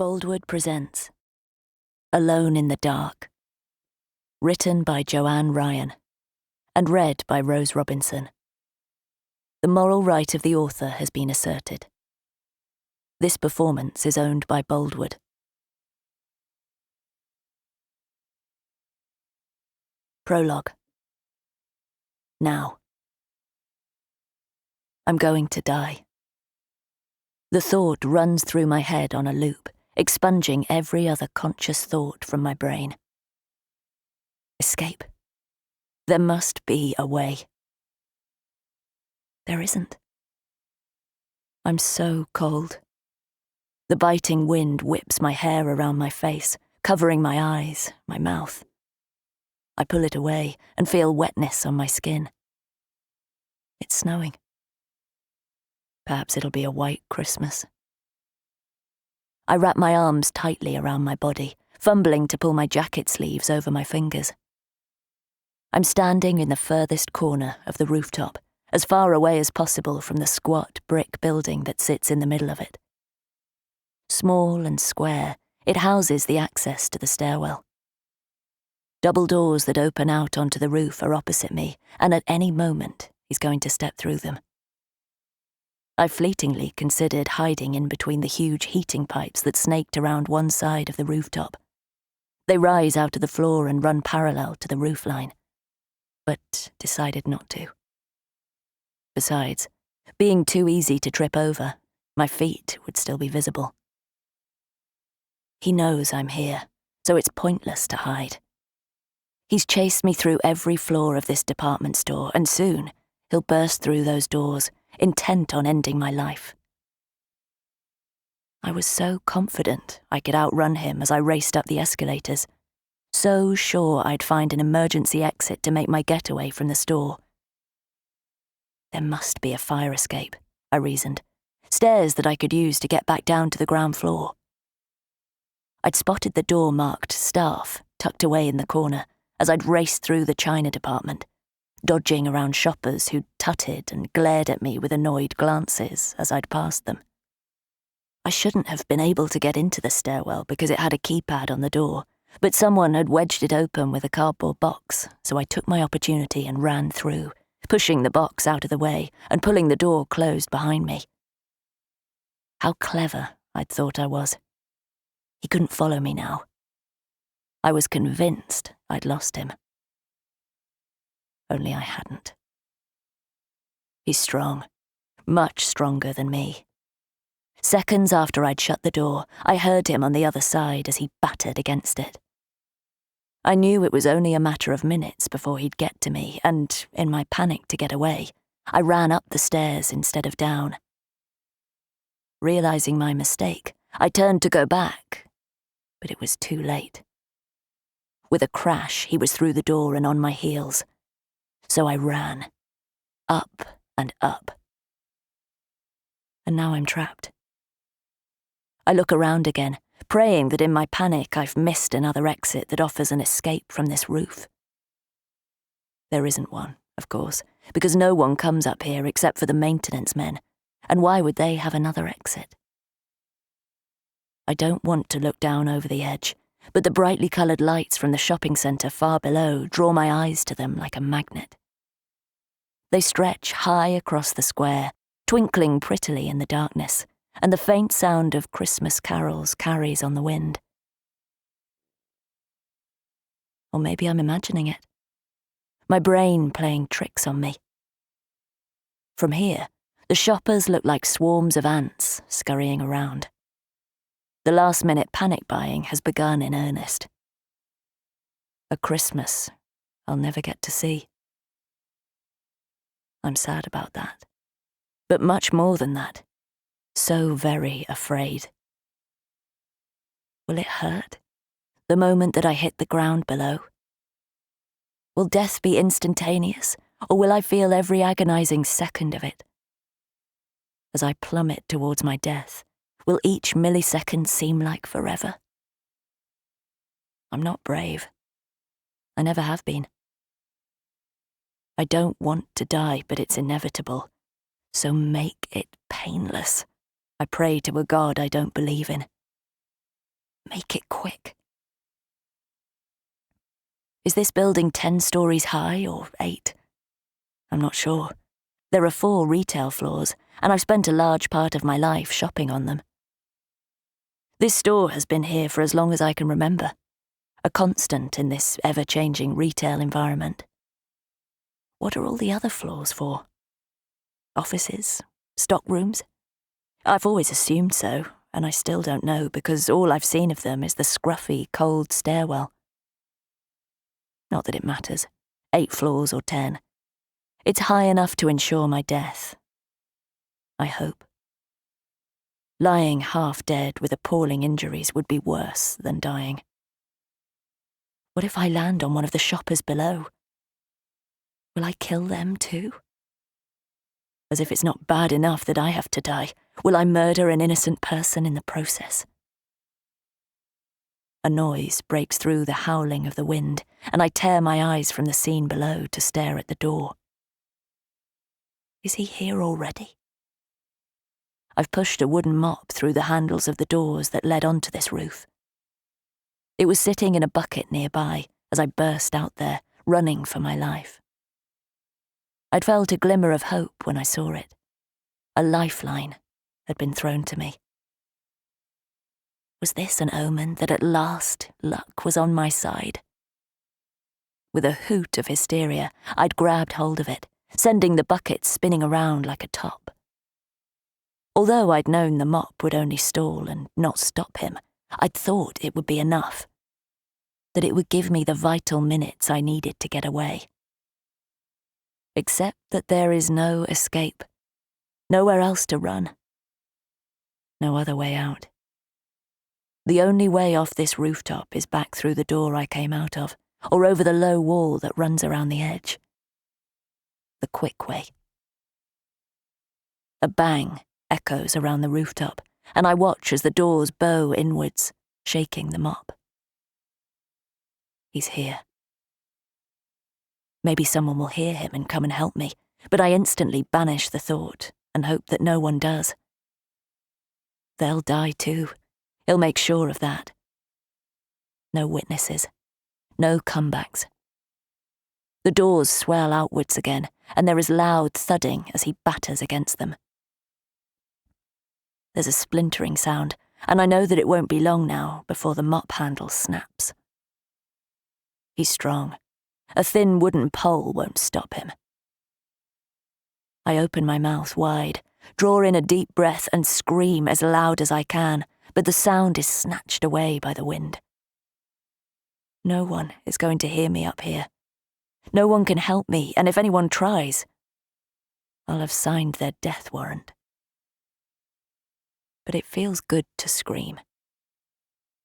Boldwood presents Alone in the Dark, written by Joanne Ryan and read by Rose Robinson. The moral right of the author has been asserted. This performance is owned by Boldwood. Prologue. Now. I'm going to die. The thought runs through my head on a loop, expunging every other conscious thought from my brain. Escape. There must be a way. There isn't. I'm so cold. The biting wind whips my hair around my face, covering my eyes, my mouth. I pull it away and feel wetness on my skin. It's snowing. Perhaps it'll be a white Christmas. I wrap my arms tightly around my body, fumbling to pull my jacket sleeves over my fingers. I'm standing in the furthest corner of the rooftop, as far away as possible from the squat brick building that sits in the middle of it. Small and square, it houses the access to the stairwell. Double doors that open out onto the roof are opposite me, and at any moment he's going to step through them. I fleetingly considered hiding in between the huge heating pipes that snaked around one side of the rooftop. They rise out of the floor and run parallel to the roofline, but decided not to. Besides, being too easy to trip over, my feet would still be visible. He knows I'm here, so it's pointless to hide. He's chased me through every floor of this department store, and soon he'll burst through those doors, intent on ending my life. I was so confident I could outrun him as I raced up the escalators, so sure I'd find an emergency exit to make my getaway from the store. There must be a fire escape, I reasoned, stairs that I could use to get back down to the ground floor. I'd spotted the door marked staff tucked away in the corner as I'd raced through the china department, dodging around shoppers who'd tutted and glared at me with annoyed glances as I'd passed them. I shouldn't have been able to get into the stairwell because it had a keypad on the door, but someone had wedged it open with a cardboard box, so I took my opportunity and ran through, pushing the box out of the way and pulling the door closed behind me. How clever I'd thought I was. He couldn't follow me now. I was convinced I'd lost him. Only I hadn't. He's strong, much stronger than me. Seconds after I'd shut the door, I heard him on the other side as he battered against it. I knew it was only a matter of minutes before he'd get to me, and in my panic to get away, I ran up the stairs instead of down. Realizing my mistake, I turned to go back, but it was too late. With a crash, he was through the door and on my heels. So I ran, up and up. And now I'm trapped. I look around again, praying that in my panic I've missed another exit that offers an escape from this roof. There isn't one, of course, because no one comes up here except for the maintenance men, and why would they have another exit? I don't want to look down over the edge, but the brightly coloured lights from the shopping centre far below draw my eyes to them like a magnet. They stretch high across the square, twinkling prettily in the darkness, and the faint sound of Christmas carols carries on the wind. Or maybe I'm imagining it. My brain playing tricks on me. From here, the shoppers look like swarms of ants scurrying around. The last-minute panic buying has begun in earnest. A Christmas I'll never get to see. I'm sad about that, but much more than that, so very afraid. Will it hurt, the moment that I hit the ground below? Will death be instantaneous, or will I feel every agonizing second of it? As I plummet towards my death, will each millisecond seem like forever? I'm not brave. I never have been. I don't want to die, but it's inevitable. So make it painless. I pray to a God I don't believe in. Make it quick. Is this building 10 stories high or 8? I'm not sure. There are 4 retail floors, and I've spent a large part of my life shopping on them. This store has been here for as long as I can remember, a constant in this ever-changing retail environment. What are all the other floors for? Offices? Stockrooms? I've always assumed so, and I still don't know because all I've seen of them is the scruffy, cold stairwell. Not that it matters, 8 floors or 10. It's high enough to ensure my death. I hope. Lying half dead with appalling injuries would be worse than dying. What if I land on one of the shoppers below? Will I kill them too? As if it's not bad enough that I have to die, will I murder an innocent person in the process? A noise breaks through the howling of the wind, and I tear my eyes from the scene below to stare at the door. Is he here already? I've pushed a wooden mop through the handles of the doors that led onto this roof. It was sitting in a bucket nearby as I burst out there, running for my life. I'd felt a glimmer of hope when I saw it. A lifeline had been thrown to me. Was this an omen that at last luck was on my side? With a hoot of hysteria, I'd grabbed hold of it, sending the bucket spinning around like a top. Although I'd known the mop would only stall and not stop him, I'd thought it would be enough. That it would give me the vital minutes I needed to get away. Except that there is no escape. Nowhere else to run. No other way out. The only way off this rooftop is back through the door I came out of, or over the low wall that runs around the edge. The quick way. A bang echoes around the rooftop, and I watch as the doors bow inwards, shaking the mop. He's here. Maybe someone will hear him and come and help me, but I instantly banish the thought and hope that no one does. They'll die too. He'll make sure of that. No witnesses. No comebacks. The doors swell outwards again, and there is loud thudding as he batters against them. There's a splintering sound, and I know that it won't be long now before the mop handle snaps. He's strong. A thin wooden pole won't stop him. I open my mouth wide, draw in a deep breath and scream as loud as I can, but the sound is snatched away by the wind. No one is going to hear me up here. No one can help me, and if anyone tries, I'll have signed their death warrant. But it feels good to scream.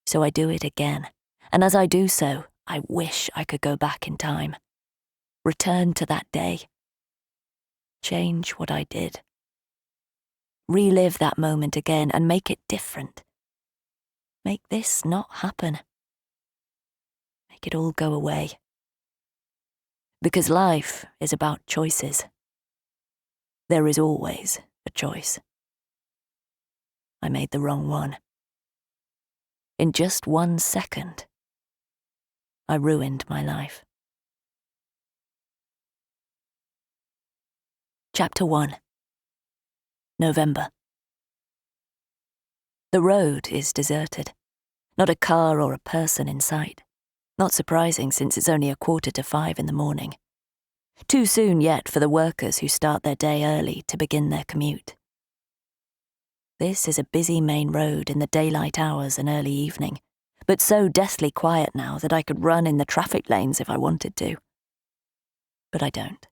So I do it again, and as I do so, I wish I could go back in time. Return to that day. Change what I did. Relive that moment again and make it different. Make this not happen. Make it all go away. Because life is about choices. There is always a choice. I made the wrong one. In just 1 second, I ruined my life. Chapter 1. November. The road is deserted. Not a car or a person in sight. Not surprising since it's only 4:45 in the morning. Too soon yet for the workers who start their day early to begin their commute. This is a busy main road in the daylight hours and early evening, but so deathly quiet now that I could run in the traffic lanes if I wanted to. But I don't.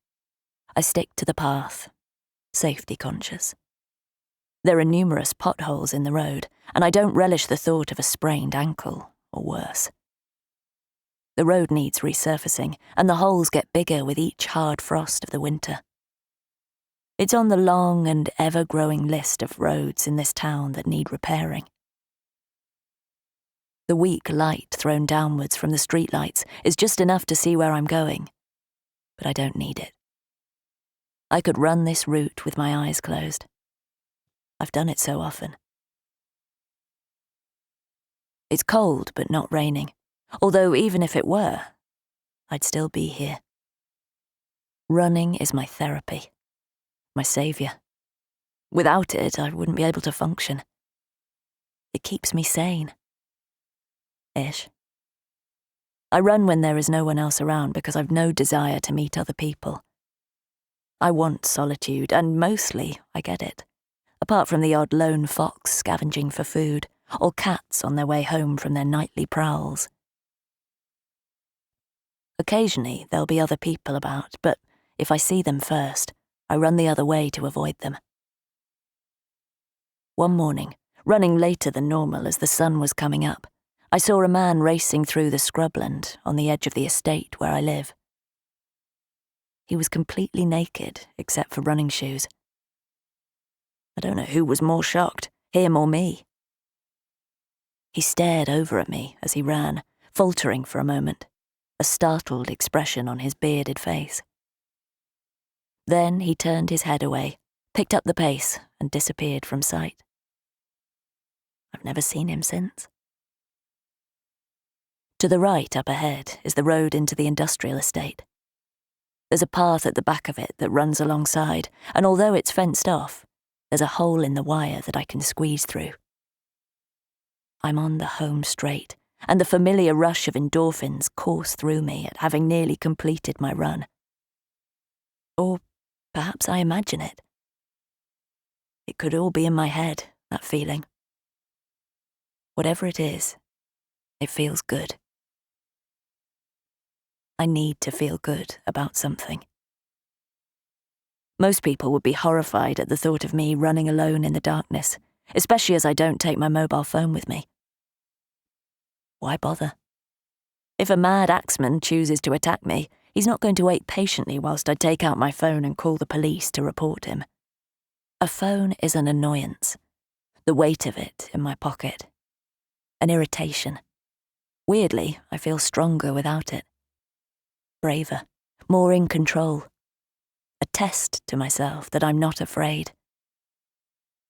I stick to the path, safety conscious. There are numerous potholes in the road, and I don't relish the thought of a sprained ankle, or worse. The road needs resurfacing, and the holes get bigger with each hard frost of the winter. It's on the long and ever-growing list of roads in this town that need repairing. The weak light thrown downwards from the streetlights is just enough to see where I'm going, but I don't need it. I could run this route with my eyes closed. I've done it so often. It's cold but not raining, although even if it were, I'd still be here. Running is my therapy, my saviour. Without it, I wouldn't be able to function. It keeps me sane. Ish. I run when there is no one else around because I've no desire to meet other people. I want solitude, and mostly I get it, apart from the odd lone fox scavenging for food, or cats on their way home from their nightly prowls. Occasionally there'll be other people about, but if I see them first, I run the other way to avoid them. One morning, running later than normal as the sun was coming up, I saw a man racing through the scrubland on the edge of the estate where I live. He was completely naked, except for running shoes. I don't know who was more shocked, him or me. He stared over at me as he ran, faltering for a moment, a startled expression on his bearded face. Then he turned his head away, picked up the pace, and disappeared from sight. I've never seen him since. To the right up ahead is the road into the industrial estate. There's a path at the back of it that runs alongside, and although it's fenced off, there's a hole in the wire that I can squeeze through. I'm on the home straight, and the familiar rush of endorphins course through me at having nearly completed my run. Or perhaps I imagine it. It could all be in my head, that feeling. Whatever it is, it feels good. I need to feel good about something. Most people would be horrified at the thought of me running alone in the darkness, especially as I don't take my mobile phone with me. Why bother? If a mad axeman chooses to attack me, he's not going to wait patiently whilst I take out my phone and call the police to report him. A phone is an annoyance, the weight of it in my pocket, an irritation. Weirdly, I feel stronger without it. Braver, more in control. A test to myself that I'm not afraid.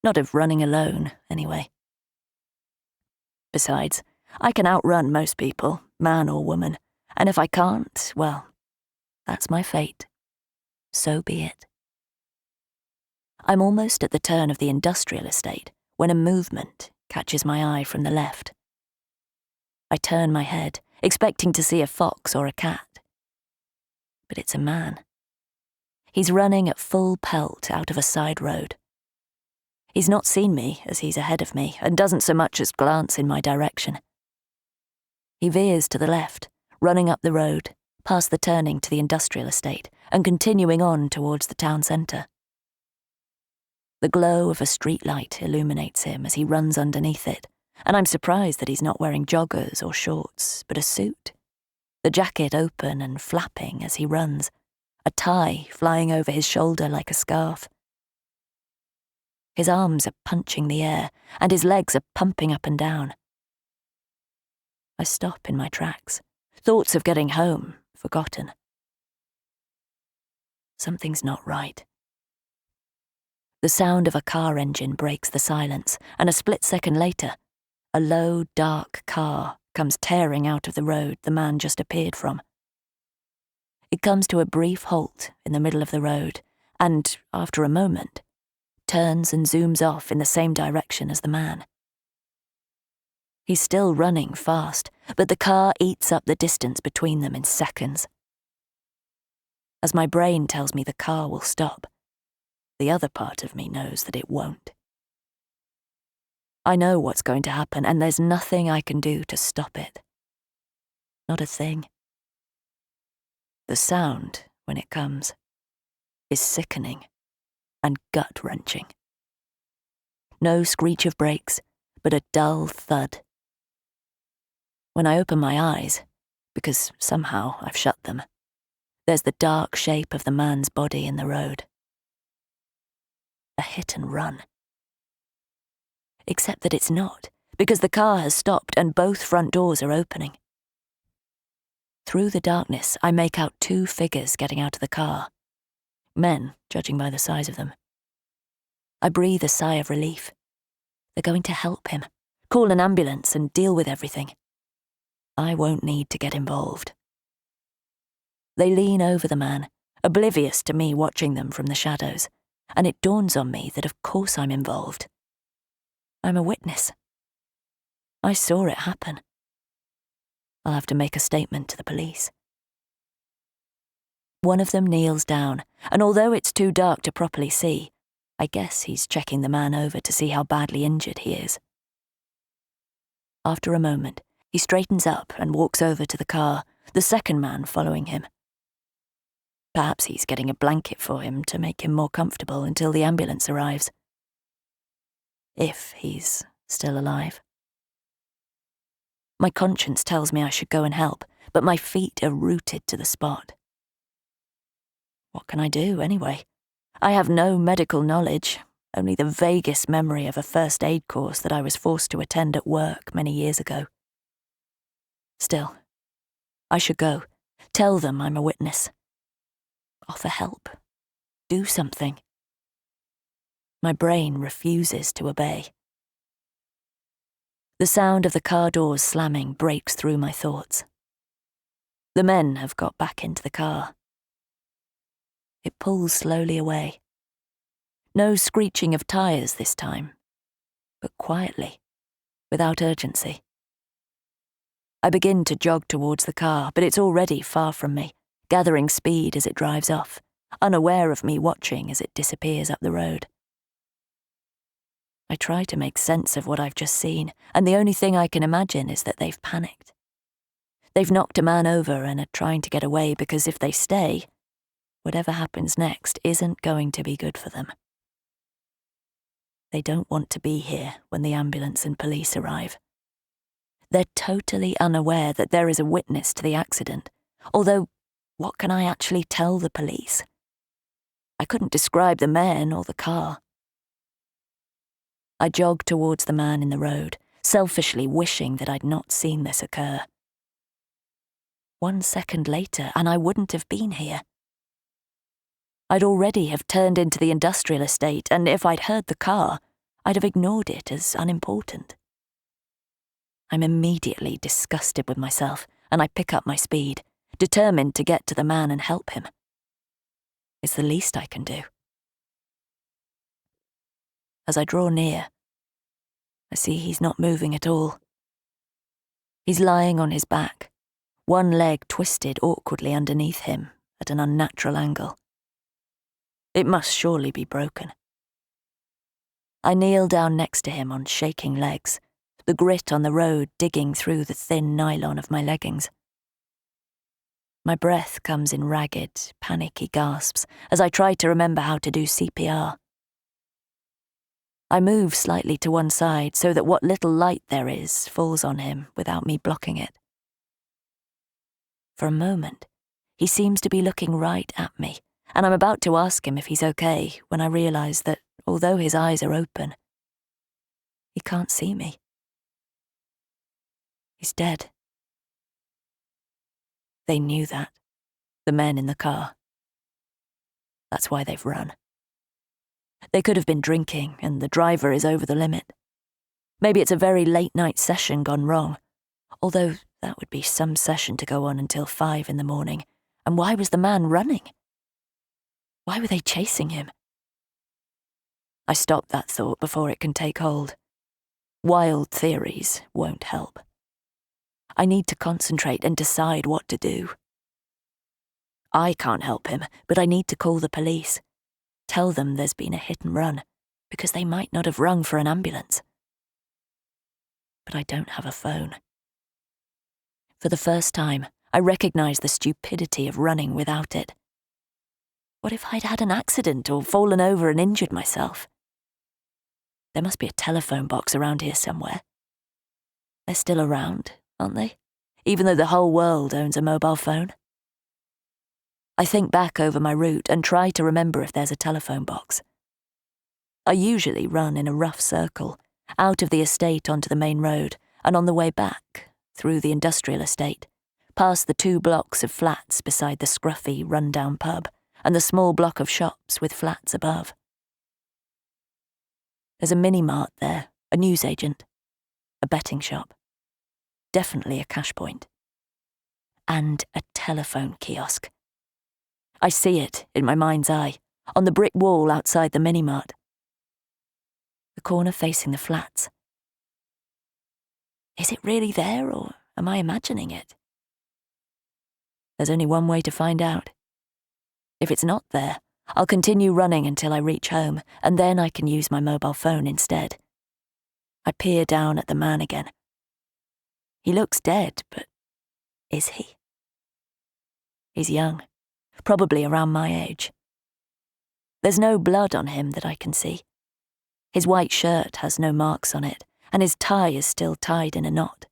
Not of running alone, anyway. Besides, I can outrun most people, man or woman, and if I can't, well, that's my fate. So be it. I'm almost at the turn of the industrial estate when a movement catches my eye from the left. I turn my head, expecting to see a fox or a cat. But it's a man. He's running at full pelt out of a side road. He's not seen me as he's ahead of me and doesn't so much as glance in my direction. He veers to the left, running up the road, past the turning to the industrial estate and continuing on towards the town centre. The glow of a street light illuminates him as he runs underneath it, and I'm surprised that he's not wearing joggers or shorts, but a suit. The jacket open and flapping as he runs, a tie flying over his shoulder like a scarf. His arms are punching the air, and his legs are pumping up and down. I stop in my tracks, thoughts of getting home forgotten. Something's not right. The sound of a car engine breaks the silence, and a split second later, a low, dark car comes tearing out of the road the man just appeared from. It comes to a brief halt in the middle of the road and, after a moment, turns and zooms off in the same direction as the man. He's still running fast, but the car eats up the distance between them in seconds. As my brain tells me the car will stop, the other part of me knows that it won't. I know what's going to happen, and there's nothing I can do to stop it. Not a thing. The sound, when it comes, is sickening and gut-wrenching. No screech of brakes, but a dull thud. When I open my eyes, because somehow I've shut them, there's the dark shape of the man's body in the road. A hit and run. Except that it's not, because the car has stopped and both front doors are opening. Through the darkness, I make out two figures getting out of the car. Men, judging by the size of them. I breathe a sigh of relief. They're going to help him, call an ambulance and deal with everything. I won't need to get involved. They lean over the man, oblivious to me watching them from the shadows, and it dawns on me that of course I'm involved. I'm a witness. I saw it happen. I'll have to make a statement to the police. One of them kneels down, and although it's too dark to properly see, I guess he's checking the man over to see how badly injured he is. After a moment, he straightens up and walks over to the car, the second man following him. Perhaps he's getting a blanket for him to make him more comfortable until the ambulance arrives. If he's still alive. My conscience tells me I should go and help, but my feet are rooted to the spot. What can I do, anyway? I have no medical knowledge, only the vaguest memory of a first aid course that I was forced to attend at work many years ago. Still, I should go, tell them I'm a witness. Offer help. Do something. My brain refuses to obey. The sound of the car doors slamming breaks through my thoughts. The men have got back into the car. It pulls slowly away. No screeching of tires this time, but quietly, without urgency. I begin to jog towards the car, but it's already far from me, gathering speed as it drives off, unaware of me watching as it disappears up the road. I try to make sense of what I've just seen, and the only thing I can imagine is that they've panicked. They've knocked a man over and are trying to get away because if they stay, whatever happens next isn't going to be good for them. They don't want to be here when the ambulance and police arrive. They're totally unaware that there is a witness to the accident, although what can I actually tell the police? I couldn't describe the men or the car. I jog towards the man in the road, selfishly wishing that I'd not seen this occur. 1 second later, and I wouldn't have been here. I'd already have turned into the industrial estate, and if I'd heard the car, I'd have ignored it as unimportant. I'm immediately disgusted with myself, and I pick up my speed, determined to get to the man and help him. It's the least I can do. As I draw near, I see he's not moving at all. He's lying on his back, one leg twisted awkwardly underneath him at an unnatural angle. It must surely be broken. I kneel down next to him on shaking legs, the grit on the road digging through the thin nylon of my leggings. My breath comes in ragged, panicky gasps as I try to remember how to do CPR. I move slightly to one side so that what little light there is falls on him without me blocking it. For a moment, he seems to be looking right at me, and I'm about to ask him if he's okay when I realise that, although his eyes are open, he can't see me. He's dead. They knew that, the men in the car. That's why they've run. They could have been drinking, and the driver is over the limit. Maybe it's a very late-night session gone wrong, although that would be some session to go on until 5 in the morning. And why was the man running? Why were they chasing him? I stop that thought before it can take hold. Wild theories won't help. I need to concentrate and decide what to do. I can't help him, but I need to call the police. Tell them there's been a hit and run, because they might not have rung for an ambulance. But I don't have a phone. For the first time, I recognise the stupidity of running without it. What if I'd had an accident or fallen over and injured myself? There must be a telephone box around here somewhere. They're still around, aren't they? Even though the whole world owns a mobile phone. I think back over my route and try to remember if there's a telephone box. I usually run in a rough circle, out of the estate onto the main road, and on the way back, through the industrial estate, past the 2 blocks of flats beside the scruffy, run-down pub, and the small block of shops with flats above. There's a mini-mart there, a newsagent, a betting shop, definitely a cash point, and a telephone kiosk. I see it in my mind's eye, on the brick wall outside the mini-mart. The corner facing the flats. Is it really there, or am I imagining it? There's only one way to find out. If it's not there, I'll continue running until I reach home, and then I can use my mobile phone instead. I peer down at the man again. He looks dead, but is he? He's young, probably around my age. There's no blood on him that I can see. His white shirt has no marks on it, and his tie is still tied in a knot,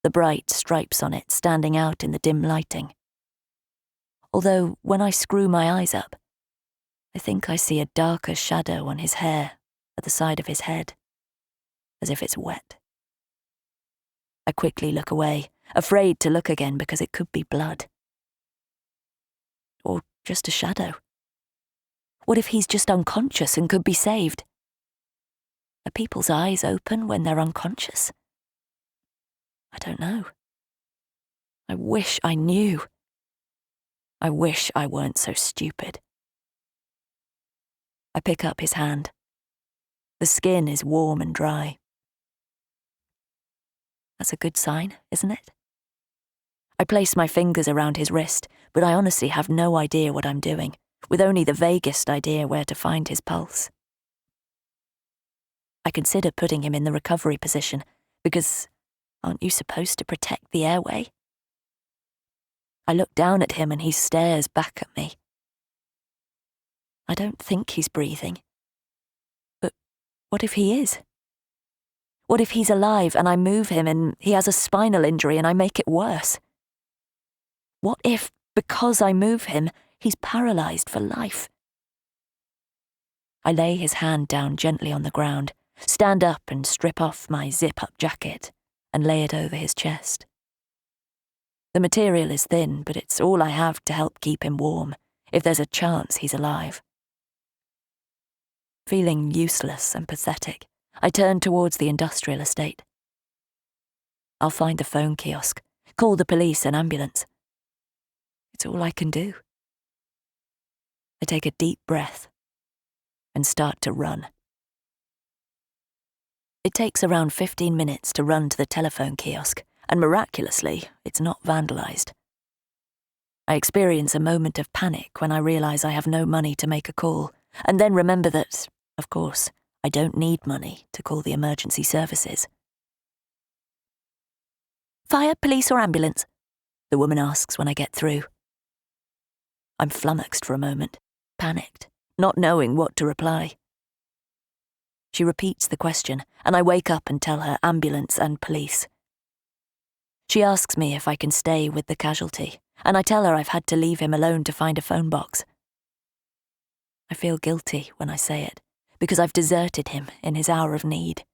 the bright stripes on it standing out in the dim lighting. Although, when I screw my eyes up, I think I see a darker shadow on his hair at the side of his head, as if it's wet. I quickly look away, afraid to look again because it could be blood. Or just a shadow. What if he's just unconscious and could be saved? Are people's eyes open when they're unconscious? I don't know. I wish I knew. I wish I weren't so stupid. I pick up his hand. The skin is warm and dry. That's a good sign, isn't it? I place my fingers around his wrist, but I honestly have no idea what I'm doing, with only the vaguest idea where to find his pulse. I consider putting him in the recovery position, because aren't you supposed to protect the airway? I look down at him and he stares back at me. I don't think he's breathing. But what if he is? What if he's alive and I move him and he has a spinal injury and I make it worse? What if, because I move him, he's paralysed for life? I lay his hand down gently on the ground, stand up and strip off my zip-up jacket and lay it over his chest. The material is thin, but it's all I have to help keep him warm, if there's a chance he's alive. Feeling useless and pathetic, I turn towards the industrial estate. I'll find the phone kiosk, call the police and ambulance. It's all I can do. I take a deep breath and start to run. It takes around 15 minutes to run to the telephone kiosk, and miraculously, it's not vandalised. I experience a moment of panic when I realise I have no money to make a call, and then remember that, of course, I don't need money to call the emergency services. "Fire, police or ambulance?" the woman asks when I get through. I'm flummoxed for a moment, panicked, not knowing what to reply. She repeats the question, and I wake up and tell her ambulance and police. She asks me if I can stay with the casualty, and I tell her I've had to leave him alone to find a phone box. I feel guilty when I say it, because I've deserted him in his hour of need.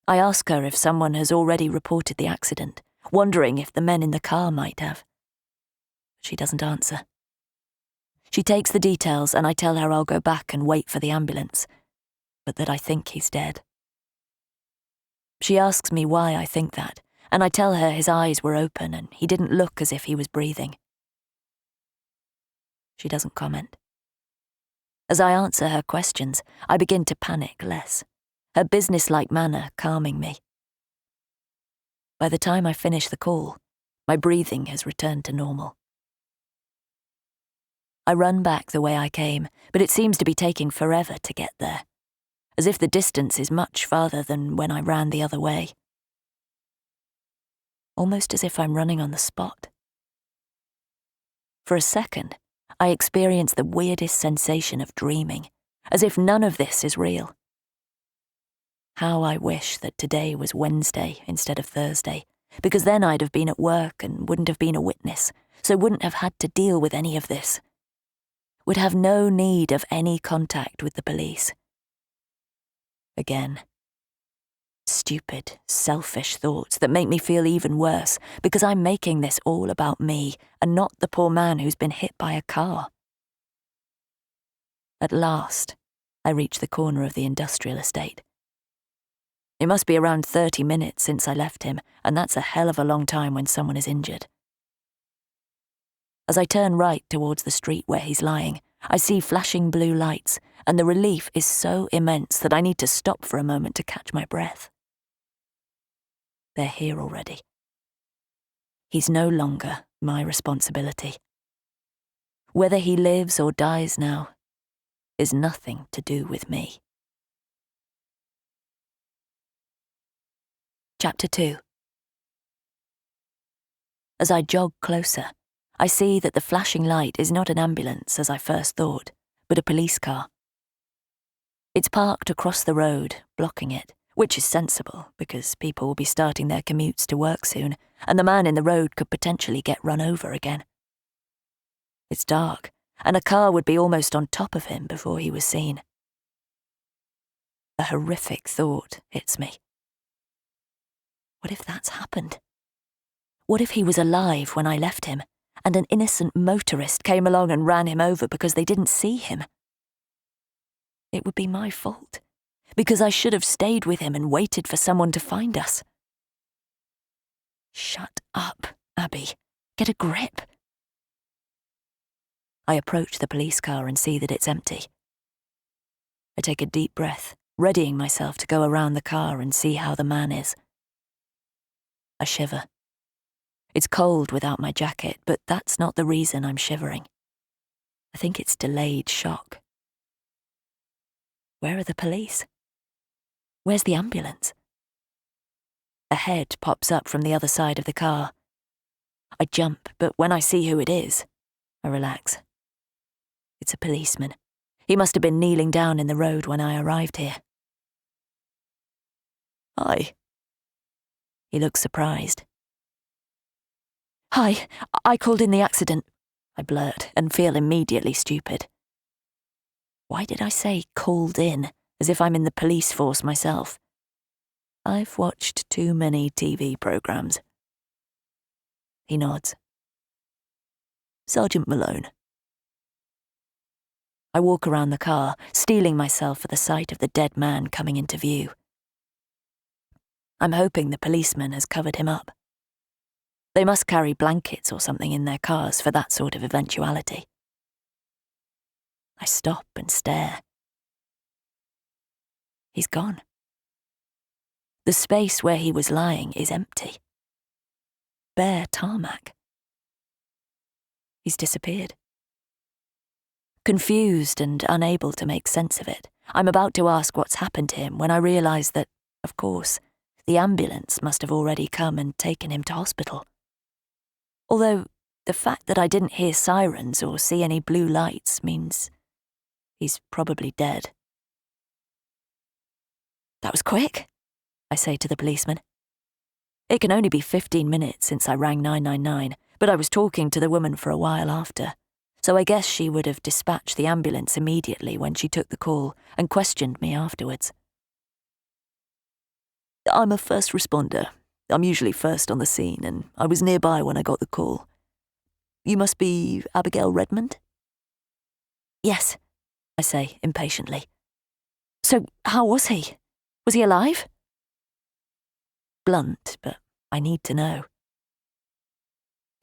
I ask her if someone has already reported the accident, wondering if the men in the car might have. She doesn't answer. She takes the details and I tell her I'll go back and wait for the ambulance, but that I think he's dead. She asks me why I think that, and I tell her his eyes were open and he didn't look as if he was breathing. She doesn't comment. As I answer her questions, I begin to panic less, her businesslike manner calming me. By the time I finish the call, my breathing has returned to normal. I run back the way I came, but it seems to be taking forever to get there, as if the distance is much farther than when I ran the other way. Almost as if I'm running on the spot. For a second, I experience the weirdest sensation of dreaming, as if none of this is real. How I wish that today was Wednesday instead of Thursday, because then I'd have been at work and wouldn't have been a witness, so wouldn't have had to deal with any of this. Would have no need of any contact with the police. Again. Stupid, selfish thoughts that make me feel even worse because I'm making this all about me and not the poor man who's been hit by a car. At last, I reach the corner of the industrial estate. It must be around 30 minutes since I left him, and that's a hell of a long time when someone is injured. As I turn right towards the street where he's lying, I see flashing blue lights, and the relief is so immense that I need to stop for a moment to catch my breath. They're here already. He's no longer my responsibility. Whether he lives or dies now is nothing to do with me. Chapter 2. As I jog closer, I see that the flashing light is not an ambulance as I first thought, but a police car. It's parked across the road, blocking it, which is sensible because people will be starting their commutes to work soon, and the man in the road could potentially get run over again. It's dark, and a car would be almost on top of him before he was seen. A horrific thought hits me. What if that's happened? What if he was alive when I left him, and an innocent motorist came along and ran him over because they didn't see him? It would be my fault, because I should have stayed with him and waited for someone to find us. Shut up, Abby. Get a grip. I approach the police car and see that it's empty. I take a deep breath, readying myself to go around the car and see how the man is. I shiver. It's cold without my jacket, but that's not the reason I'm shivering. I think it's delayed shock. Where are the police? Where's the ambulance? A head pops up from the other side of the car. I jump, but when I see who it is, I relax. It's a policeman. He must have been kneeling down in the road when I arrived here. Hi. He looks surprised. Hi, I called in the accident, I blurt and feel immediately stupid. Why did I say called in, as if I'm in the police force myself? I've watched too many TV programs. He nods. Sergeant Malone. I walk around the car, steeling myself for the sight of the dead man coming into view. I'm hoping the policeman has covered him up. They must carry blankets or something in their cars for that sort of eventuality. I stop and stare. He's gone. The space where he was lying is empty. Bare tarmac. He's disappeared. Confused and unable to make sense of it, I'm about to ask what's happened to him when I realise that, of course, the ambulance must have already come and taken him to hospital. Although the fact that I didn't hear sirens or see any blue lights means he's probably dead. That was quick, I say to the policeman. It can only be 15 minutes since I rang 999, but I was talking to the woman for a while after, so I guess she would have dispatched the ambulance immediately when she took the call and questioned me afterwards. I'm a first responder. I'm usually first on the scene, and I was nearby when I got the call. You must be Abigail Redmond? Yes, I say impatiently. So how was he? Was he alive? Blunt, but I need to know.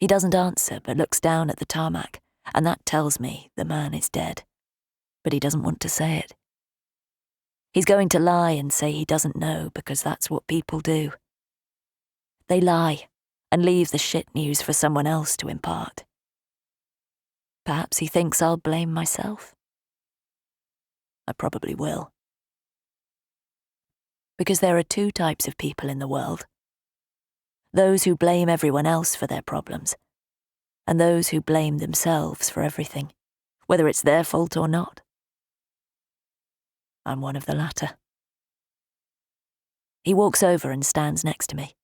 He doesn't answer, but looks down at the tarmac, and that tells me the man is dead. But he doesn't want to say it. He's going to lie and say he doesn't know because that's what people do. They lie and leave the shit news for someone else to impart. Perhaps he thinks I'll blame myself. I probably will. Because there are two types of people in the world. Those who blame everyone else for their problems, and those who blame themselves for everything, whether it's their fault or not. I'm one of the latter. He walks over and stands next to me.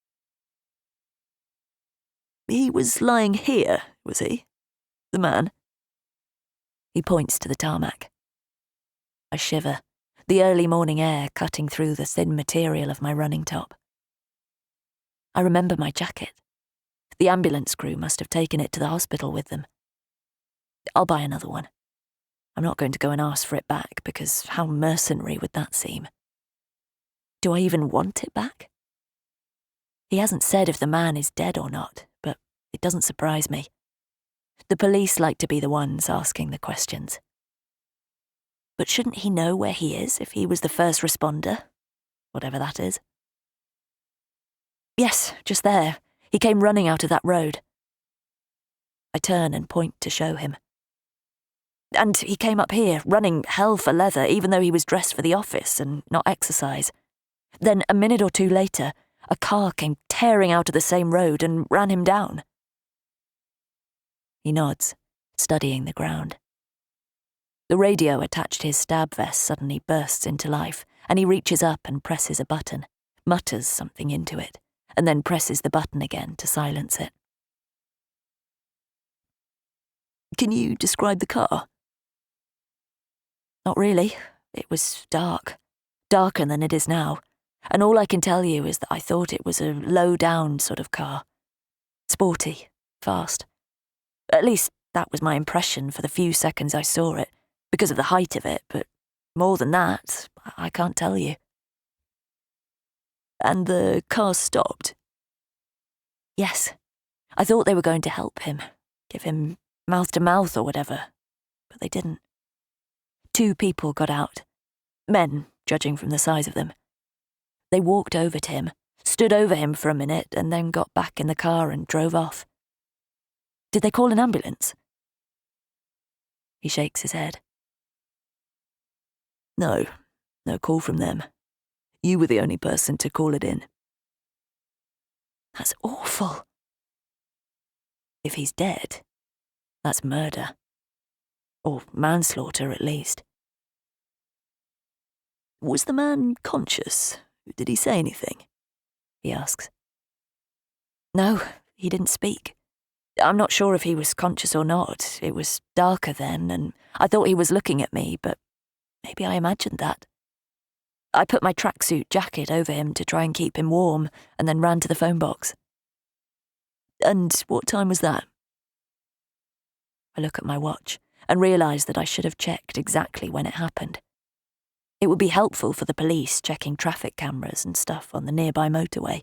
He was lying here, was he? The man? He points to the tarmac. I shiver, the early morning air cutting through the thin material of my running top. I remember my jacket. The ambulance crew must have taken it to the hospital with them. I'll buy another one. I'm not going to go and ask for it back because how mercenary would that seem? Do I even want it back? He hasn't said if the man is dead or not, but it doesn't surprise me. The police like to be the ones asking the questions. But shouldn't he know where he is if he was the first responder? Whatever that is. Yes, just there. He came running out of that road. I turn and point to show him. And he came up here, running hell for leather, even though he was dressed for the office and not exercise. Then, a minute or two later, a car came tearing out of the same road and ran him down. He nods, studying the ground. The radio attached to his stab vest suddenly bursts into life, and he reaches up and presses a button, mutters something into it, and then presses the button again to silence it. Can you describe the car? Not really. It was dark. Darker than it is now. And all I can tell you is that I thought it was a low-down sort of car. Sporty, fast. At least that was my impression for the few seconds I saw it, because of the height of it, but more than that, I can't tell you. And the car stopped? Yes. I thought they were going to help him, give him mouth-to-mouth or whatever, but they didn't. 2 people got out. Men, judging from the size of them. They walked over to him, stood over him for a minute, and then got back in the car and drove off. Did they call an ambulance? He shakes his head. No call from them. You were the only person to call it in. That's awful. If he's dead, that's murder. Or manslaughter, at least. Was the man conscious? Did he say anything? He asks. No, he didn't speak. I'm not sure if he was conscious or not. It was darker then, and I thought he was looking at me, but maybe I imagined that. I put my tracksuit jacket over him to try and keep him warm, and then ran to the phone box. And what time was that? I look at my watch and realise that I should have checked exactly when it happened. It would be helpful for the police checking traffic cameras and stuff on the nearby motorway.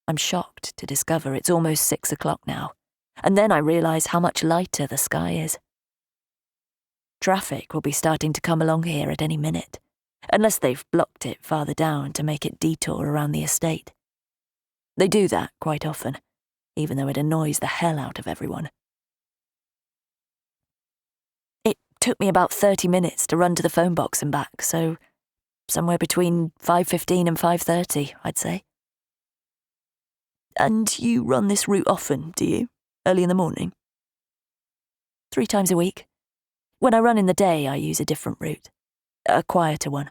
I'm shocked to discover it's almost 6 o'clock now, and then I realise how much lighter the sky is. Traffic will be starting to come along here at any minute, unless they've blocked it farther down to make it detour around the estate. They do that quite often, even though it annoys the hell out of everyone. It took me about 30 minutes to run to the phone box and back, so somewhere between 5:15 and 5:30, I'd say. And you run this route often, do you? Early in the morning? 3 times a week. When I run in the day, I use a different route. A quieter one.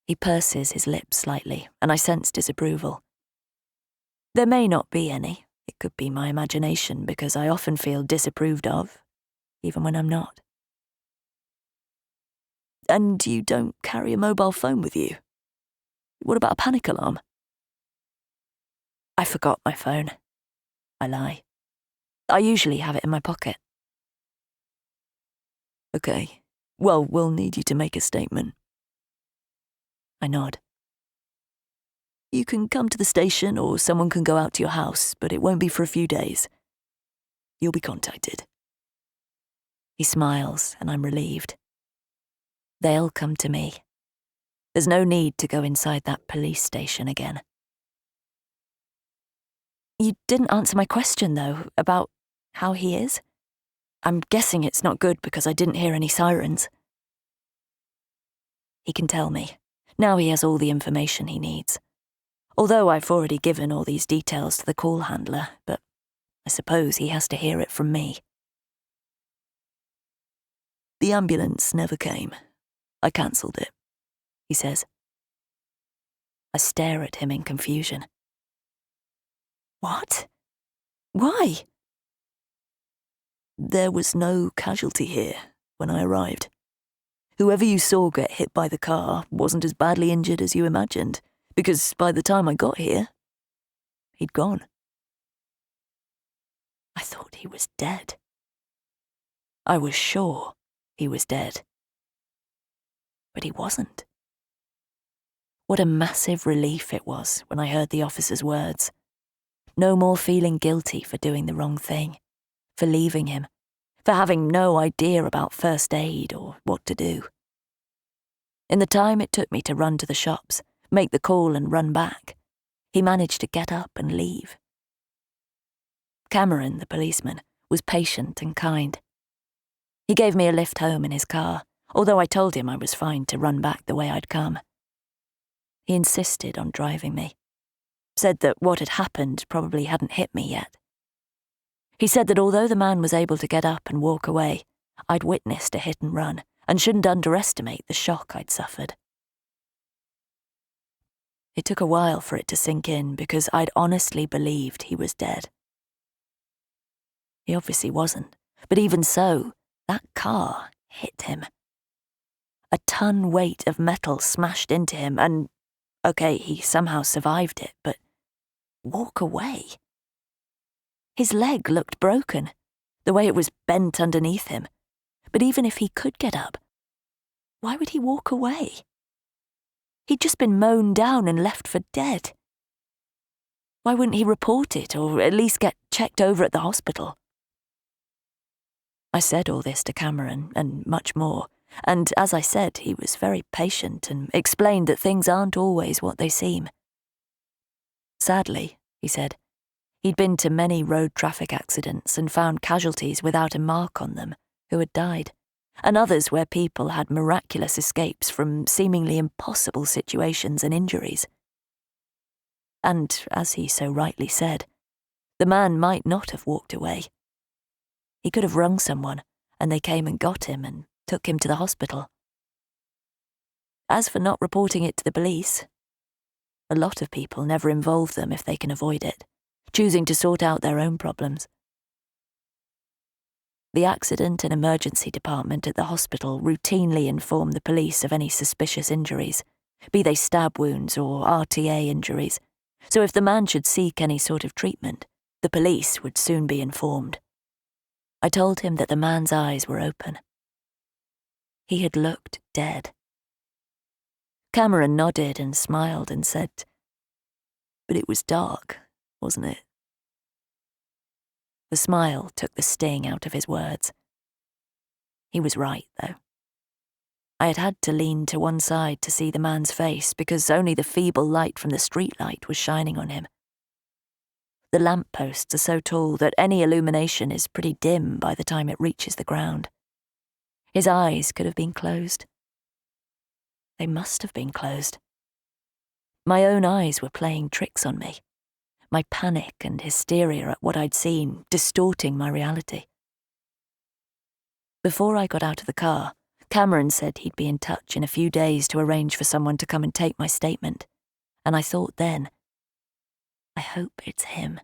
He purses his lips slightly, and I sense disapproval. There may not be any. It could be my imagination, because I often feel disapproved of, even when I'm not. And you don't carry a mobile phone with you? What about a panic alarm? I forgot my phone. I lie. I usually have it in my pocket. Okay. Well, we'll need you to make a statement. I nod. You can come to the station or someone can go out to your house, but it won't be for a few days. You'll be contacted. He smiles, and I'm relieved. They'll come to me. There's no need to go inside that police station again. You didn't answer my question, though, about how he is. I'm guessing it's not good because I didn't hear any sirens. He can tell me. Now he has all the information he needs. Although I've already given all these details to the call handler, but I suppose he has to hear it from me. The ambulance never came. I cancelled it, he says. I stare at him in confusion. What? Why? There was no casualty here when I arrived. Whoever you saw get hit by the car wasn't as badly injured as you imagined, because by the time I got here, he'd gone. I thought he was dead. I was sure he was dead. but he wasn't. What a massive relief it was when I heard the officer's words. No more feeling guilty for doing the wrong thing, for leaving him, for having no idea about first aid or what to do. In the time it took me to run to the shops, make the call and run back, he managed to get up and leave. Cameron, the policeman, was patient and kind. He gave me a lift home in his car, although I told him I was fine to run back the way I'd come. He insisted on driving me, said that what had happened probably hadn't hit me yet. He said that although the man was able to get up and walk away, I'd witnessed a hit and run and shouldn't underestimate the shock I'd suffered. It took a while for it to sink in because I'd honestly believed he was dead. He obviously wasn't, but even so, that car hit him. A ton weight of metal smashed into him and, okay, he somehow survived it, but walk away? His leg looked broken, the way it was bent underneath him. But even if he could get up, why would he walk away? He'd just been mown down and left for dead. Why wouldn't he report it or at least get checked over at the hospital? I said all this to Cameron and much more, and as I said, he was very patient and explained that things aren't always what they seem. Sadly, he said, he'd been to many road traffic accidents and found casualties without a mark on them who had died, and others where people had miraculous escapes from seemingly impossible situations and injuries. And, as he so rightly said, the man might not have walked away. He could have rung someone, and they came and got him and took him to the hospital. As for not reporting it to the police, a lot of people never involve them if they can avoid it, choosing to sort out their own problems. The accident and emergency department at the hospital routinely inform the police of any suspicious injuries, be they stab wounds or RTA injuries, so if the man should seek any sort of treatment, the police would soon be informed. I told him that the man's eyes were open. He had looked dead. Cameron nodded and smiled and said, "But it was dark, wasn't it?" The smile took the sting out of his words. He was right, though. I had had to lean to one side to see the man's face because only the feeble light from the streetlight was shining on him. The lampposts are so tall that any illumination is pretty dim by the time it reaches the ground. His eyes could have been closed. They must have been closed. My own eyes were playing tricks on me, my panic and hysteria at what I'd seen distorting my reality. Before I got out of the car, Cameron said he'd be in touch in a few days to arrange for someone to come and take my statement, and I thought then, I hope it's him.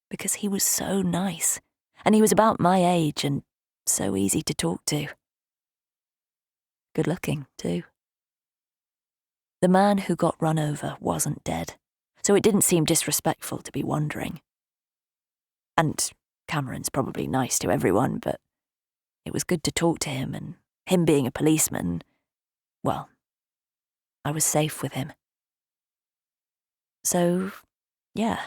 Because he was so nice, and he was about my age and so easy to talk to. Good looking, too. The man who got run over wasn't dead, so it didn't seem disrespectful to be wondering. And Cameron's probably nice to everyone, but it was good to talk to him, and him being a policeman, well, I was safe with him. So, yeah,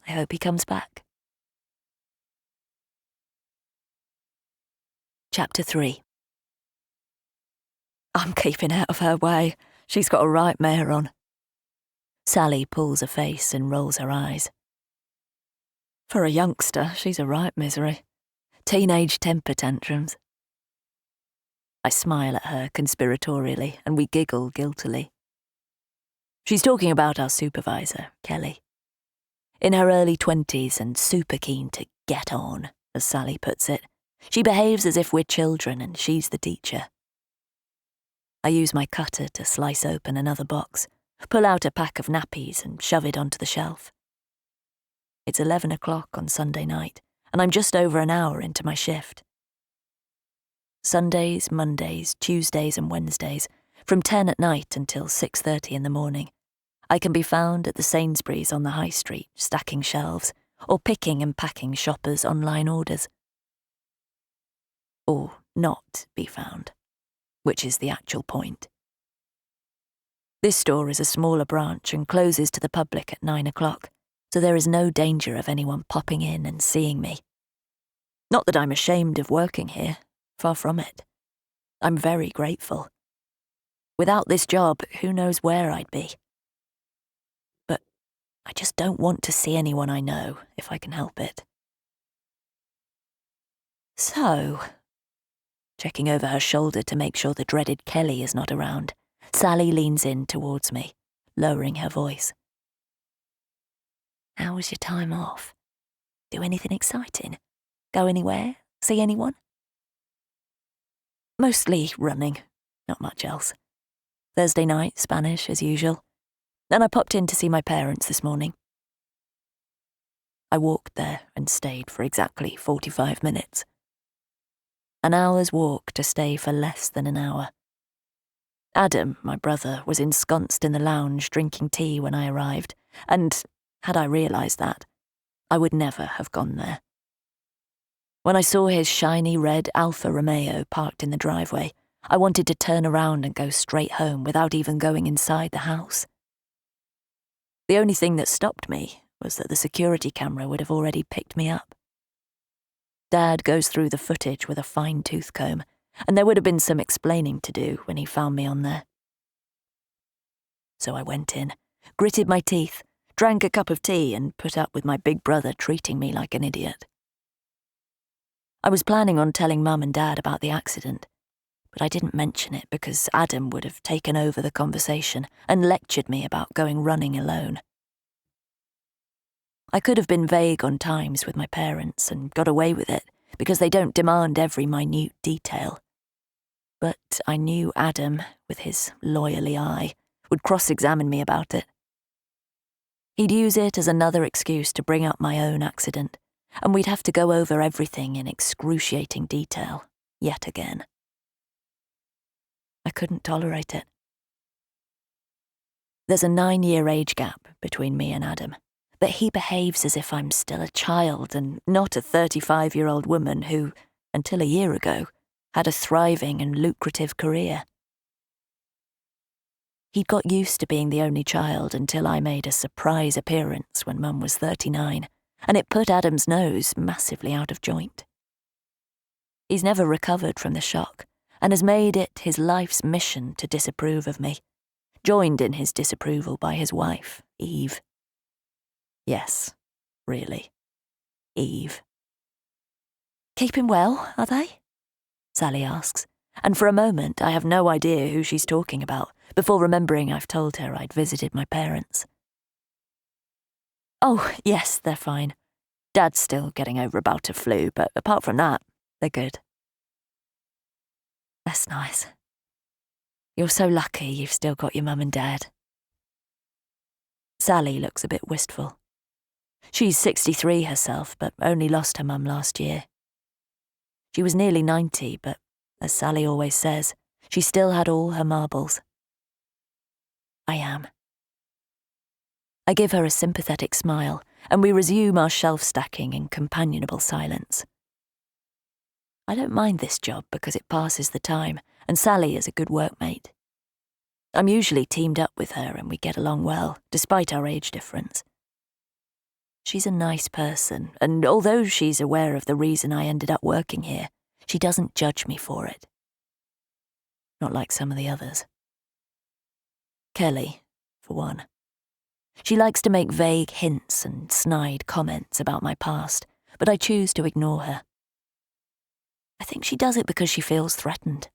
I hope he comes back. Chapter 3. I'm keeping out of her way. She's got a right mare on. Sally pulls a face and rolls her eyes. For a youngster, she's a right misery. Teenage temper tantrums. I smile at her conspiratorially and we giggle guiltily. She's talking about our supervisor, Kelly. In her early 20s and super keen to get on, as Sally puts it, she behaves as if we're children and she's the teacher. I use my cutter to slice open another box, pull out a pack of nappies and shove it onto the shelf. It's 11 o'clock on Sunday night, and I'm just over an hour into my shift. Sundays, Mondays, Tuesdays and Wednesdays, from 10 at night until 6:30 in the morning, I can be found at the Sainsbury's on the high street, stacking shelves, or picking and packing shoppers' online orders. Or not be found. which is the actual point. This store is a smaller branch and closes to the public at 9 o'clock, so there is no danger of anyone popping in and seeing me. Not that I'm ashamed of working here, far from it. I'm very grateful. Without this job, who knows where I'd be. But I just don't want to see anyone I know, if I can help it. So, checking over her shoulder to make sure the dreaded Kelly is not around, Sally leans in towards me, lowering her voice. How was your time off? Do anything exciting? Go anywhere? See anyone? Mostly running, not much else. Thursday night, Spanish as usual. Then I popped in to see my parents this morning. I walked there and stayed for exactly 45 minutes. An hour's walk to stay for less than an hour. Adam, my brother, was ensconced in the lounge drinking tea when I arrived, and, had I realised that, I would never have gone there. When I saw his shiny red Alfa Romeo parked in the driveway, I wanted to turn around and go straight home without even going inside the house. The only thing that stopped me was that the security camera would have already picked me up. Dad goes through the footage with a fine-tooth comb, and there would have been some explaining to do when he found me on there. So I went in, gritted my teeth, drank a cup of tea and put up with my big brother treating me like an idiot. I was planning on telling Mum and Dad about the accident, but I didn't mention it because Adam would have taken over the conversation and lectured me about going running alone. I could have been vague on times with my parents and got away with it because they don't demand every minute detail. But I knew Adam, with his lawyerly eye, would cross-examine me about it. He'd use it as another excuse to bring up my own accident, and we'd have to go over everything in excruciating detail, yet again. I couldn't tolerate it. There's a 9-year age gap between me and Adam, but he behaves as if I'm still a child and not a 35-year-old woman who, until a year ago, had a thriving and lucrative career. He'd got used to being the only child until I made a surprise appearance when Mum was 39, and it put Adam's nose massively out of joint. He's never recovered from the shock, and has made it his life's mission to disapprove of me, joined in his disapproval by his wife, Eve. Yes, really, Eve. Keeping well, are they? Sally asks, and for a moment I have no idea who she's talking about, before remembering I've told her I'd visited my parents. Oh, yes, they're fine. Dad's still getting over a bout of flu, but apart from that, they're good. That's nice. You're so lucky you've still got your mum and dad. Sally looks a bit wistful. She's 63 herself, but only lost her mum last year. She was nearly 90, but, as Sally always says, she still had all her marbles. I am. I give her a sympathetic smile, and we resume our shelf-stacking in companionable silence. I don't mind this job because it passes the time, and Sally is a good workmate. I'm usually teamed up with her and we get along well, despite our age difference. She's a nice person, and although she's aware of the reason I ended up working here, she doesn't judge me for it. Not like some of the others. Kelly, for one. She likes to make vague hints and snide comments about my past, but I choose to ignore her. I think she does it because she feels threatened.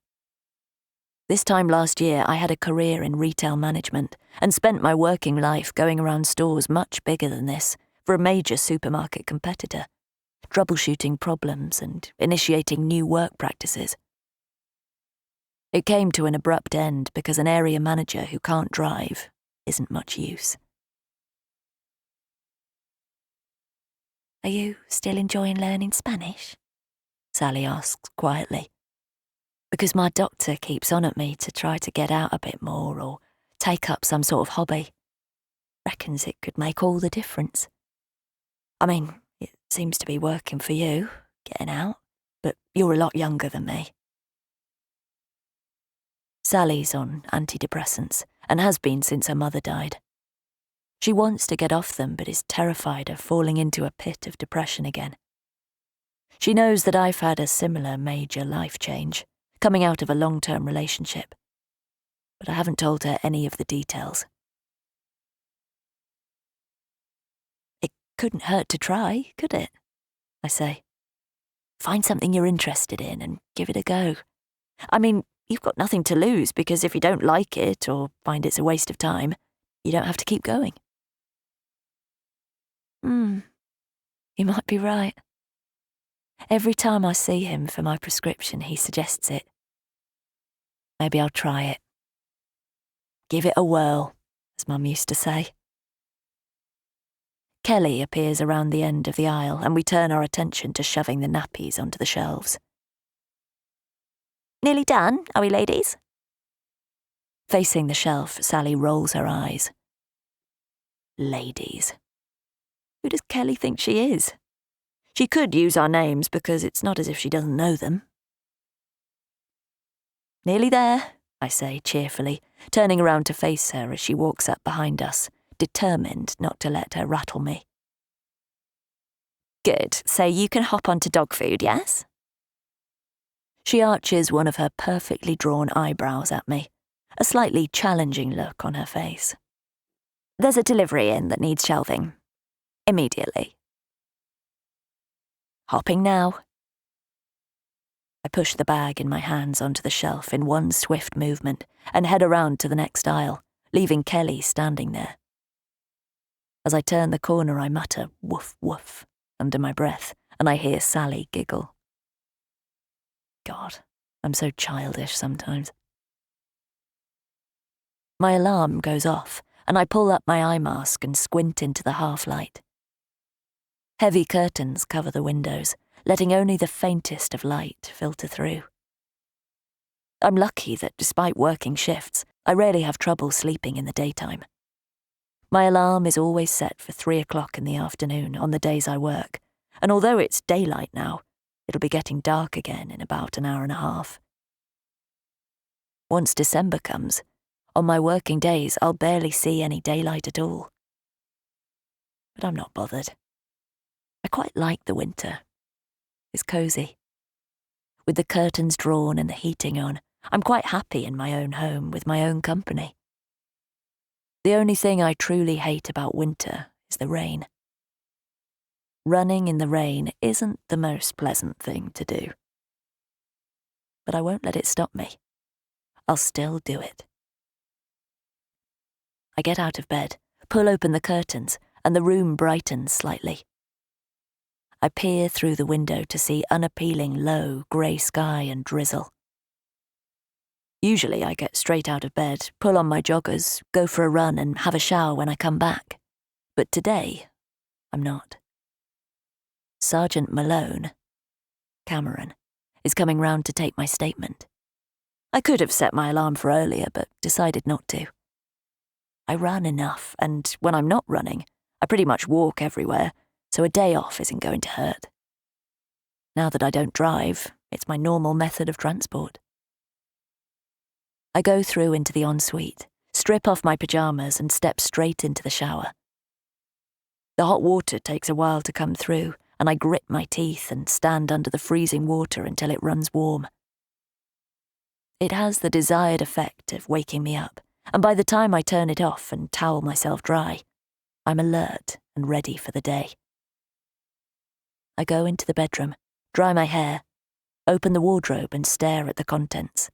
This time last year, I had a career in retail management and spent my working life going around stores much bigger than this for a major supermarket competitor, troubleshooting problems and initiating new work practices. It came to an abrupt end because an area manager who can't drive isn't much use. Are you still enjoying learning Spanish? Sally asks quietly. Because my doctor keeps on at me to try to get out a bit more or take up some sort of hobby. Reckons it could make all the difference. I mean, it seems to be working for you, getting out, but you're a lot younger than me. Sally's on antidepressants and has been since her mother died. She wants to get off them but is terrified of falling into a pit of depression again. She knows that I've had a similar major life change, coming out of a long-term relationship, but I haven't told her any of the details. It couldn't hurt to try, could it? I say. Find something you're interested in and give it a go. I mean, you've got nothing to lose because if you don't like it or find it's a waste of time, you don't have to keep going. You might be right. Every time I see him for my prescription, he suggests it. Maybe I'll try it. Give it a whirl, as Mum used to say. Kelly appears around the end of the aisle and we turn our attention to shoving the nappies onto the shelves. Nearly done, are we, ladies? Facing the shelf, Sally rolls her eyes. Ladies. Who does Kelly think she is? She could use our names because it's not as if she doesn't know them. Nearly there, I say cheerfully, turning around to face her as she walks up behind us, determined not to let her rattle me. Good, so you can hop onto dog food, yes? She arches one of her perfectly drawn eyebrows at me, a slightly challenging look on her face. There's a delivery in that needs shelving. Immediately. Hopping now. I push the bag in my hands onto the shelf in one swift movement and head around to the next aisle, leaving Kelly standing there. As I turn the corner, I mutter woof woof under my breath, and I hear Sally giggle. God, I'm so childish sometimes. My alarm goes off, and I pull up my eye mask and squint into the half-light. Heavy curtains cover the windows, letting only the faintest of light filter through. I'm lucky that despite working shifts, I rarely have trouble sleeping in the daytime. My alarm is always set for 3 o'clock in the afternoon on the days I work, and although it's daylight now, it'll be getting dark again in about an hour and a half. Once December comes, on my working days I'll barely see any daylight at all. But I'm not bothered. I quite like the winter. It's cosy. With the curtains drawn and the heating on, I'm quite happy in my own home with my own company. The only thing I truly hate about winter is the rain. Running in the rain isn't the most pleasant thing to do. But I won't let it stop me. I'll still do it. I get out of bed, pull open the curtains, and the room brightens slightly. I peer through the window to see unappealing low grey sky and drizzle. Usually I get straight out of bed, pull on my joggers, go for a run and have a shower when I come back. But today, I'm not. Sergeant Malone, Cameron, is coming round to take my statement. I could have set my alarm for earlier, but decided not to. I run enough, and when I'm not running, I pretty much walk everywhere, so a day off isn't going to hurt. Now that I don't drive, it's my normal method of transport. I go through into the ensuite, strip off my pyjamas and step straight into the shower. The hot water takes a while to come through, and I grit my teeth and stand under the freezing water until it runs warm. It has the desired effect of waking me up, and by the time I turn it off and towel myself dry, I'm alert and ready for the day. I go into the bedroom, dry my hair, open the wardrobe and stare at the contents.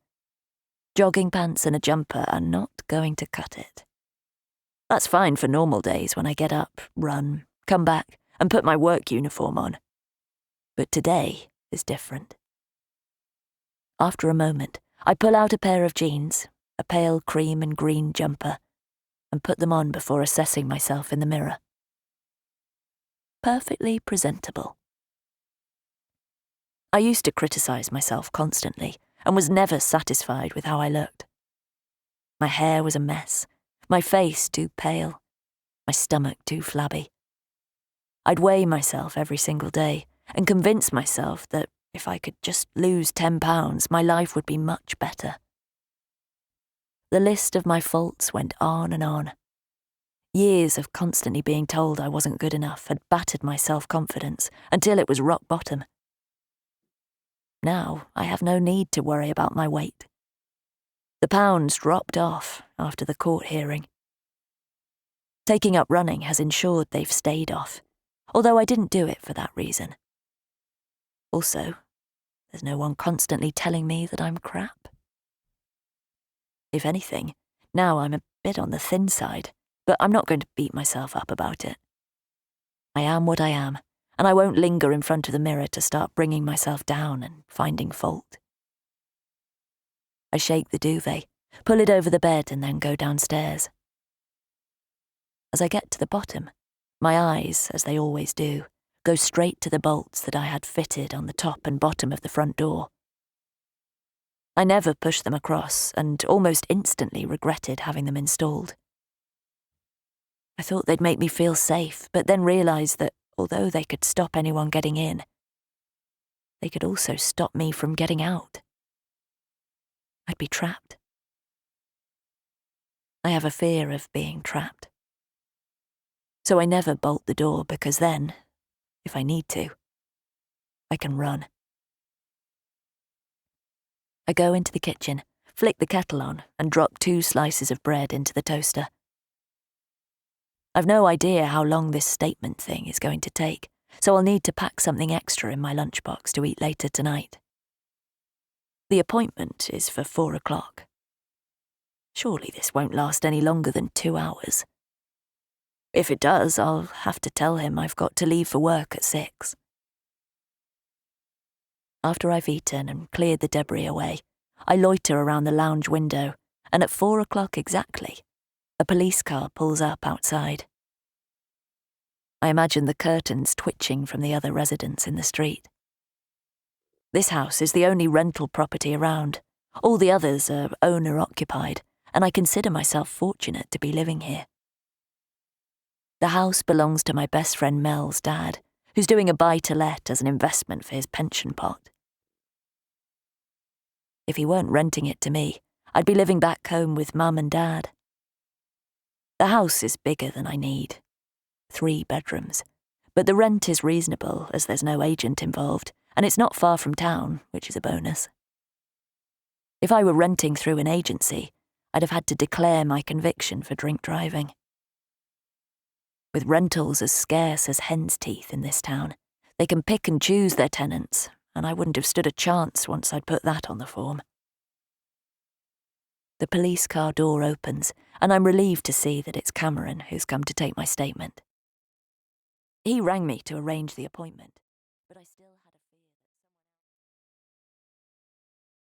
Jogging pants and a jumper are not going to cut it. That's fine for normal days when I get up, run, come back, and put my work uniform on. But today is different. After a moment, I pull out a pair of jeans, a pale cream and green jumper, and put them on before assessing myself in the mirror. Perfectly presentable. I used to criticize myself constantly and was never satisfied with how I looked. My hair was a mess, my face too pale, my stomach too flabby. I'd weigh myself every single day and convince myself that if I could just lose 10 pounds, my life would be much better. The list of my faults went on and on. Years of constantly being told I wasn't good enough had battered my self-confidence until it was rock bottom. Now I have no need to worry about my weight. The pounds dropped off after the court hearing. Taking up running has ensured they've stayed off, although I didn't do it for that reason. Also, there's no one constantly telling me that I'm crap. If anything, now I'm a bit on the thin side, but I'm not going to beat myself up about it. I am what I am, and I won't linger in front of the mirror to start bringing myself down and finding fault. I shake the duvet, pull it over the bed, and then go downstairs. As I get to the bottom, my eyes, as they always do, go straight to the bolts that I had fitted on the top and bottom of the front door. I never pushed them across and almost instantly regretted having them installed. I thought they'd make me feel safe, but then realised that although they could stop anyone getting in, they could also stop me from getting out. I'd be trapped. I have a fear of being trapped. So I never bolt the door because then, if I need to, I can run. I go into the kitchen, flick the kettle on, and drop 2 slices of bread into the toaster. I've no idea how long this statement thing is going to take, so I'll need to pack something extra in my lunchbox to eat later tonight. The appointment is for 4 o'clock. Surely this won't last any longer than 2 hours. If it does, I'll have to tell him I've got to leave for work at 6. After I've eaten and cleared the debris away, I loiter around the lounge window, and at 4 o'clock exactly, a police car pulls up outside. I imagine the curtains twitching from the other residents in the street. This house is the only rental property around. All the others are owner-occupied, and I consider myself fortunate to be living here. The house belongs to my best friend Mel's dad, who's doing a buy-to-let as an investment for his pension pot. If he weren't renting it to me, I'd be living back home with Mum and Dad. The house is bigger than I need, 3 bedrooms, but the rent is reasonable as there's no agent involved, and it's not far from town, which is a bonus. If I were renting through an agency, I'd have had to declare my conviction for drink driving. With rentals as scarce as hen's teeth in this town, they can pick and choose their tenants, and I wouldn't have stood a chance once I'd put that on the form. The police car door opens, and I'm relieved to see that it's Cameron who's come to take my statement. He rang me to arrange the appointment, but I still had a fear.